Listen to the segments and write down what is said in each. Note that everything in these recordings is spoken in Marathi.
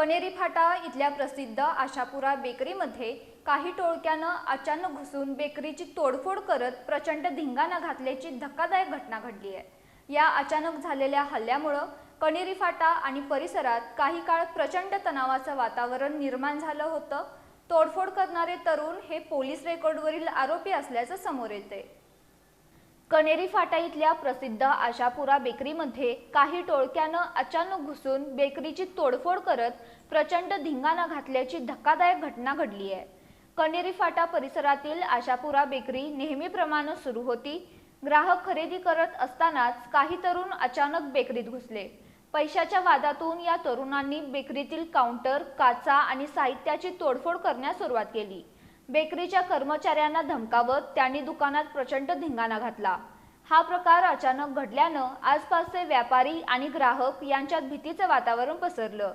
कणेरी फाटा इथल्या प्रसिद्ध आशापुरा बेकरीमध्ये काही टोळक्यानं अचानक घुसून बेकरीची तोडफोड करत प्रचंड धिंगाणा घातल्याची धक्कादायक घटना घडली आहे। या अचानक झालेल्या हल्ल्यामुळे कणेरी फाटा आणि परिसरात काही काळ प्रचंड तणावाचं वातावरण निर्माण झालं होतं। तोडफोड करणारे तरुण हे पोलीस रेकॉर्डवरील आरोपी असल्याचं समोर येते। कणेरी फाटा इथल्या प्रसिद्ध आशापुरा बेकरीमध्ये काही टोळक्यानं अचानक घुसून बेकरीची तोडफोड करत प्रचंड धिंगाणा घातल्याची धक्कादायक घटना घडली आहे। कणेरी फाटा परिसरातील आशापुरा बेकरी नेहमीप्रमाणे सुरू होती। ग्राहक खरेदी करत असतानाच काही तरुण अचानक बेकरीत घुसले। पैशाच्या वादातून या तरुणांनी बेकरीतील काउंटर, काचा आणि साहित्याची तोडफोड करण्यास सुरुवात केली। बेकरीच्या कर्मचाऱ्यांना धमकावत त्यांनी दुकानात प्रचंड धिंगाणा घातला। हा प्रकार अचानक घडल्यानं आसपासचे व्यापारी आणि ग्राहक यांच्यात भीतीचं वातावरण पसरलं।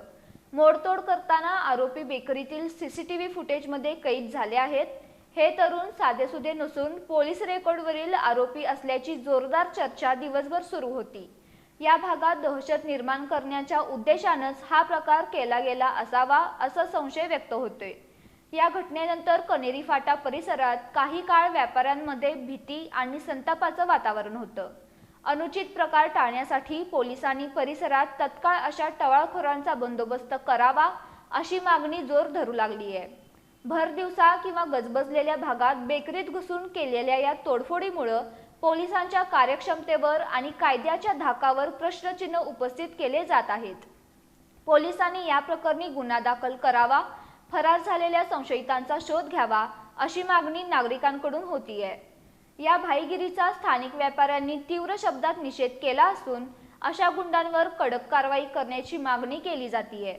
मोडतोड करताना आरोपी बेकरीतील सीसीटीव्ही फुटेजमध्ये कैद झाले आहेत। हे तरुण साधेसुधे नसून पोलीस रेकॉर्डवरील आरोपी असल्याची जोरदार चर्चा दिवसभर सुरू होती। या भागात दहशत निर्माण करण्याच्या उद्देशानंच हा प्रकार केला गेला असावा असा संशय व्यक्त होतोय। या घटनेनंतर कणेरी फाटा परिसरात काही काळ व्यापाऱ्यांमध्ये भीती आणि संतापाचं वातावरण होतं। अनुचित प्रकार टाळण्यासाठी पोलिसांनी परिसरात तत्काळ अशा टवाळखोरांचा बंदोबस्त करावा अशी मागणी जोर धरू लागली आहे। भर दिवसा किंवा गजबजलेल्या भागात बेकरीत घुसून केलेल्या या तोडफोडीमुळे पोलिसांच्या कार्यक्षमतेवर आणि कायद्याच्या धाकावर प्रश्नचिन्ह उपस्थित केले जात आहेत। पोलिसांनी या प्रकरणी गुन्हा दाखल करावा, फरार झालेल्या संशयितांचा शोध घ्यावा अशी मागणी नागरिकांकडून होतीये। या भाईगिरीचा स्थानिक व्यापाऱ्यांनी तीव्र शब्दात निषेध केला असून अशा गुंडांवर कडक कारवाई करण्याची मागणी केली जातीये।